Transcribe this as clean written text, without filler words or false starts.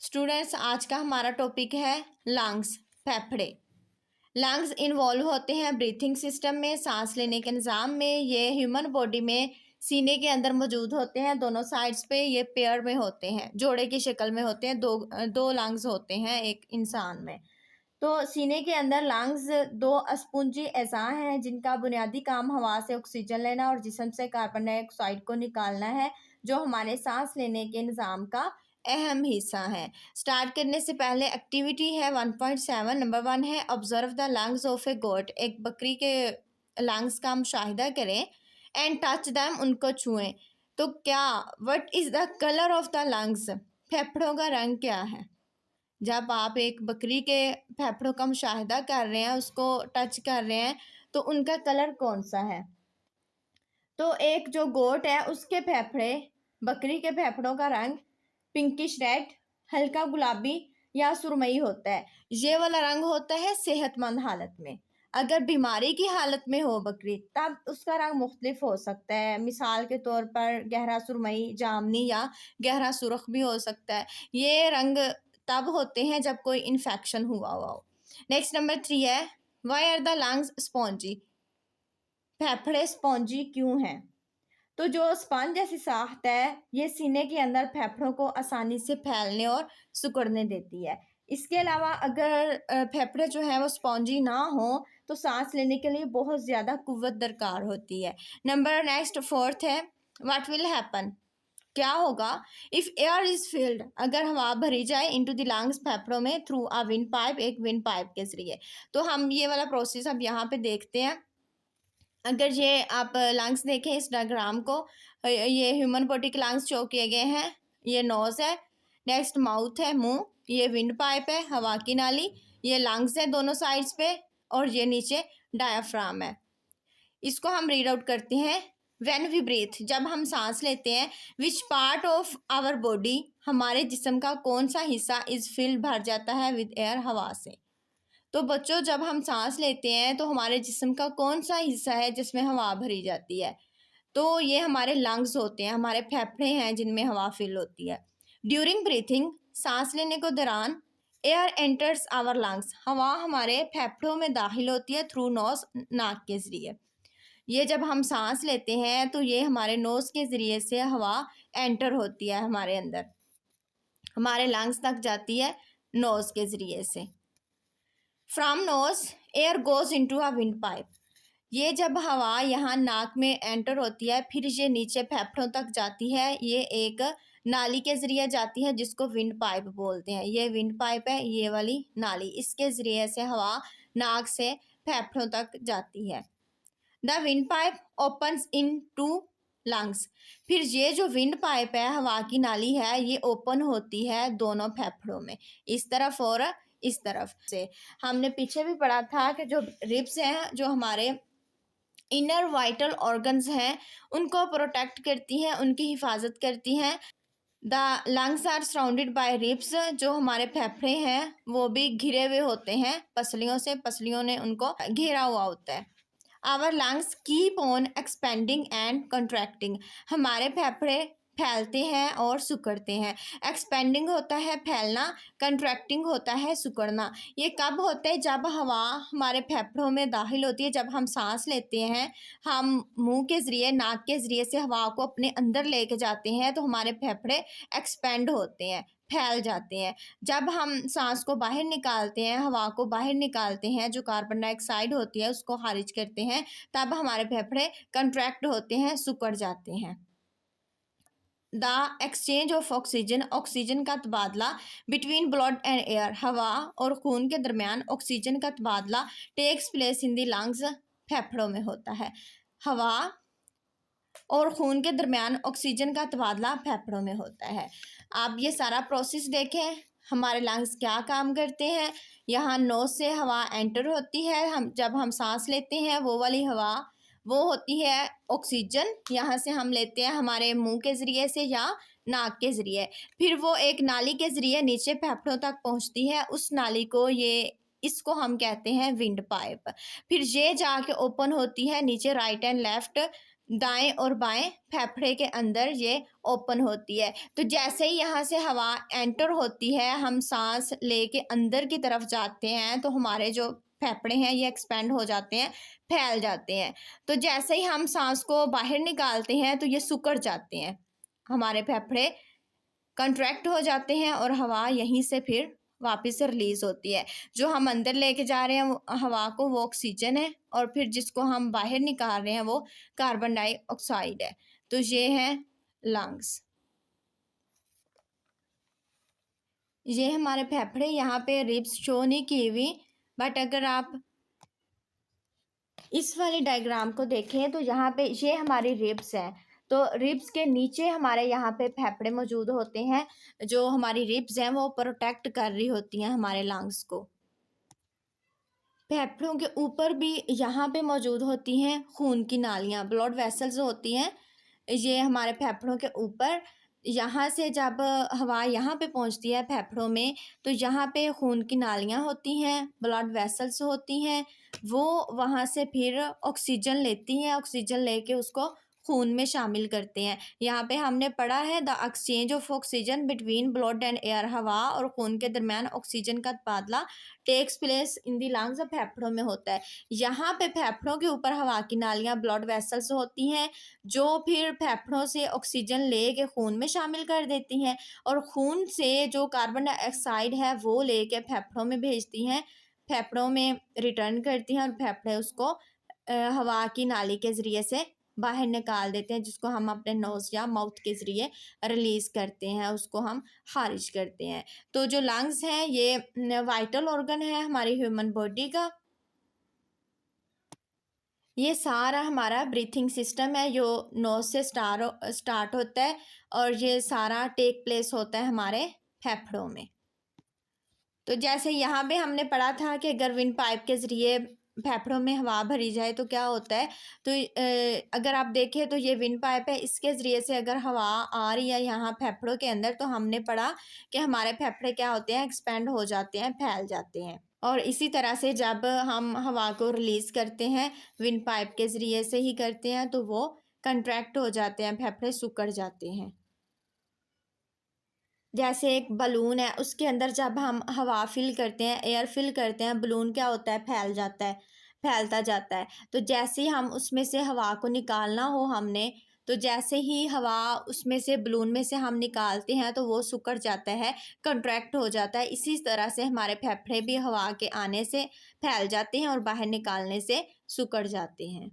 Students, आज का हमारा टॉपिक है लंग्स, फेफड़े। लंग्स इन्वॉल्व होते हैं ब्रीथिंग सिस्टम में, सांस लेने के निज़ाम में। ये ह्यूमन बॉडी में सीने के अंदर मौजूद होते हैं, दोनों साइड्स पे ये पेयर में होते हैं, जोड़े की शक्ल में होते हैं। दो लंग्स होते हैं एक इंसान में। तो सीने के अंदर लंग्स दो अस्पुंजी एज़ा हैं जिनका बुनियादी काम हवा से ऑक्सीजन लेना और जिस्म से कार्बन डाइऑक्साइड को निकालना है, जो हमारे सांस लेने के निज़ाम का अहम हिस्सा है। स्टार्ट करने से पहले एक्टिविटी है 1.7। नंबर 1 है ऑब्जर्व द लंग्स ऑफ ए गोट। एक बकरी के लंग्स का मुशाहिदा करें एंड टच दैम, उनको छुएं। तो क्या what is the colour of the lungs, फेफड़ों का रंग क्या है? जब आप एक बकरी के फेफड़ों का मुशाहिदा कर रहे हैं, उसको टच कर रहे हैं, तो उनका कलर कौन सा है? तो एक जो गोट है उसके फेफड़े, बकरी के फेफड़ों का रंग पिंकिश रेड, हल्का गुलाबी या सुरमई होता है। ये वाला रंग होता है सेहतमंद हालत में। अगर बीमारी की हालत में हो बकरी, तब उसका रंग मुख्तलिफ हो सकता है। मिसाल के तौर पर गहरा सुरमई, जामनी या गहरा सुर्ख भी हो सकता है। ये रंग तब होते हैं जब कोई इन्फेक्शन हुआ हो। नेक्स्ट नंबर 3 है why are the lungs spongy. फेफड़े स्पॉन्जी क्यों हैं? तो जो स्पंज जैसी साख्त है, ये सीने के अंदर फेफड़ों को आसानी से फैलने और सिकुड़ने देती है। इसके अलावा अगर फेफड़े जो है वो स्पॉन्जी ना हो तो सांस लेने के लिए बहुत ज़्यादा कुव्वत दरकार होती है। नंबर नेक्स्ट 4 है व्हाट विल हैपन। क्या होगा इफ़ एयर इज़ फिल्ड, अगर हवा भरी जाए इनटू द लंग्स, फेफड़ों में, थ्रू अ विंड पाइप, एक विंड पाइप के ज़रिए। तो हम ये वाला प्रोसेस अब यहाँ पे देखते हैं। अगर ये आप लंग्स देखें इस डायग्राम को, ये ह्यूमन बॉडी के लंग्स शो किए गए हैं। ये नोज़ है, नेक्स्ट माउथ है, मुंह, ये विंड पाइप है, हवा की नाली, ये लंग्स है दोनों साइड्स पे, और ये नीचे डायाफ्राम है। इसको हम रीड आउट करते हैं। व्हेन वी ब्रीथ, जब हम सांस लेते हैं, which part of our body, हमारे जिस्म का कौन सा हिस्सा इज फिल्ड, भर जाता है विद एयर, हवा से। तो बच्चों, जब हम सांस लेते हैं तो हमारे जिस्म का कौन सा हिस्सा है जिसमें हवा भरी जाती है? तो ये हमारे लंग्स होते हैं, हमारे फेफड़े हैं जिनमें हवा फिल होती है। ड्यूरिंग ब्रीथिंग, सांस लेने को दौरान, एयर एंटर्स आवर लंग्स, हवा हमारे फेफड़ों में दाखिल होती है थ्रू नोज, नाक के ज़रिए। ये जब हम सांस लेते हैं तो ये हमारे नोज़ के ज़रिए से हवा एंटर होती है हमारे अंदर, हमारे लंग्स तक जाती है नोज़ के ज़रिए से। From knows air goes into a wind pipe, ये जब हवा यहाँ नाक में एंटर होती है, फिर ये नीचे फेफड़ों तक जाती है। ये एक नाली के ज़रिए जाती है जिसको विंड पाइप बोलते हैं। ये विंड पाइप है, ये वाली नाली, इसके ज़रिए से हवा नाक से फेफड़ों तक जाती है। The windpipe opens into lungs, फिर ये जो विंड पाइप है, हवा की नाली है, ये ओपन होती है दोनों फेफड़ों में, इस तरफ और इस तरफ से। हमने पीछे भी पढ़ा था कि जो रिब्स हैं, जो हमारे इनर वाइटल ऑर्गन्स हैं, उनको प्रोटेक्ट करती हैं, उनकी हिफाजत करती हैं। The lungs are surrounded by ribs, जो हमारे फेफड़े हैं वो भी घिरे हुए होते हैं पसलियों से, पसलियों ने उनको घेरा हुआ होता है। Our lungs keep on expanding and contracting, हमारे फेफड़े फैलते हैं और सिकुड़ते हैं। एक्सपेंडिंग होता है फैलना, कंट्रैक्टिंग होता है सिकुड़ना। ये कब होता है? जब हवा हमारे फेफड़ों में दाखिल होती है, जब हम सांस लेते हैं, हम मुंह के ज़रिए, नाक के ज़रिए से हवा को अपने अंदर लेके जाते हैं, तो हमारे फेफड़े एक्सपेंड होते हैं, फैल जाते हैं। जब हम सांस को बाहर निकालते हैं, हवा को बाहर निकालते हैं, जो कार्बन डाइऑक्साइड होती है उसको खारिज करते हैं, तब हमारे फेफड़े कंट्रैक्ट होते हैं, सिकुड़ जाते हैं। The exchange of oxygen, oxygen का तबादला, बिटवीन ब्लड एंड एयर, हवा और खून के दरमियान ऑक्सीजन का तबादला takes place in the lungs, फेफड़ों में होता है। हवा और खून के दरमियान ऑक्सीजन का तबादला फेफड़ों में होता है। आप ये सारा प्रोसेस देखें, हमारे लंग्स क्या काम करते हैं। यहाँ नोज से हवा एंटर होती है, हम जब हम सांस लेते हैं, वो वाली हवा वो होती है ऑक्सीजन, यहाँ से हम लेते हैं हमारे मुंह के ज़रिए से या नाक के ज़रिए, फिर वो एक नाली के ज़रिए नीचे फेफड़ों तक पहुँचती है। उस नाली को इसको हम कहते हैं विंड पाइप। फिर ये जाके ओपन होती है नीचे राइट एंड लेफ्ट दाएं और बाएं फेफड़े के अंदर ये ओपन होती है। तो जैसे ही यहाँ से हवा एंटर होती है, हम सांस लेके अंदर की तरफ जाते हैं, तो हमारे जो फेफड़े हैं ये एक्सपेंड हो जाते हैं, फैल जाते हैं। तो जैसे ही हम सांस को बाहर निकालते हैं तो ये सिकुड़ जाते हैं, हमारे फेफड़े कंट्रैक्ट हो जाते हैं और हवा यहीं से फिर वापस से रिलीज होती है। जो हम अंदर लेके जा रहे हैं हवा को, वो ऑक्सीजन है, और फिर जिसको हम बाहर निकाल रहे हैं वो कार्बन डाइऑक्साइड है। तो ये है लंग्स। ये हमारे फेफड़े, यहाँ पे रिब्स शो नहीं की हुई, बट अगर आप इस वाले डायग्राम को देखें तो यहाँ पे ये हमारी रिब्स है। तो रिब्स के नीचे हमारे यहाँ पे फेफड़े मौजूद होते हैं। जो हमारी रिब्स हैं वो प्रोटेक्ट कर रही होती हैं हमारे लंग्स को। फेफड़ों के ऊपर भी यहाँ पे मौजूद होती हैं खून की नालियाँ, ब्लड वेसल्स होती हैं। ये हमारे फेफड़ों के ऊपर, यहाँ से जब हवा यहाँ पे पहुँचती है फेफड़ों में, तो यहाँ पे खून की नालियाँ होती हैं, ब्लड वेसल्स होती हैं। वो वहाँ से फिर ऑक्सीजन लेती हैं, ऑक्सीजन लेके उसको खून में शामिल करते हैं। यहाँ पे हमने पढ़ा है the exchange of oxygen between blood and air, हवा और खून के दरमियान ऑक्सीजन का तबादला takes place in the lungs, फेफड़ों में होता है। यहाँ पे फेफड़ों के ऊपर हवा की नालियाँ, ब्लड वेसल्स होती हैं, जो फिर फेफड़ों से ऑक्सीजन ले के खून में शामिल कर देती हैं, और खून से जो कार्बन डाइऑक्साइड है वो लेके फेफड़ों में भेजती हैं, फेफड़ों में रिटर्न करती हैं, और फेफड़े उसको हवा की नाली के ज़रिए से बाहर निकाल देते हैं, जिसको हम अपने नोज़ या माउथ के ज़रिए रिलीज़ करते हैं, उसको हम खारिज करते हैं। तो जो लंग्स हैं ये वाइटल ऑर्गन है हमारी ह्यूमन बॉडी का। ये सारा हमारा ब्रीथिंग सिस्टम है जो नोज से स्टार्ट होता है, और ये सारा टेक प्लेस होता है हमारे फेफड़ों में। तो जैसे यहाँ पे हमने पढ़ा था कि अगर विंड पाइप के ज़रिए फेफड़ों में हवा भरी जाए तो क्या होता है। तो अगर आप देखें तो ये विंड पाइप है, इसके ज़रिए से अगर हवा आ रही है यहाँ फेफड़ों के अंदर, तो हमने पढ़ा कि हमारे फेफड़े क्या होते हैं, एक्सपेंड हो जाते हैं, फैल जाते हैं। और इसी तरह से जब हम हवा को रिलीज़ करते हैं विंड पाइप के ज़रिए से ही करते हैं, तो वो कंट्रैक्ट हो जाते हैं, फेफड़े सिकुड़ जाते हैं। जैसे एक बलून है, उसके अंदर जब हम हवा फिल करते हैं, एयर फिल करते हैं, बलून क्या होता है, फैल जाता है, फैलता जाता है। तो जैसे ही हम उसमें से हवा को निकालना हो हमने, तो जैसे ही हवा उसमें से बलून में से हम निकालते हैं तो वो सिकुड़ जाता है, कंट्रैक्ट हो जाता है। इसी तरह से हमारे फेफड़े भी हवा के आने से फैल जाते हैं और बाहर निकालने से सिकुड़ जाते हैं।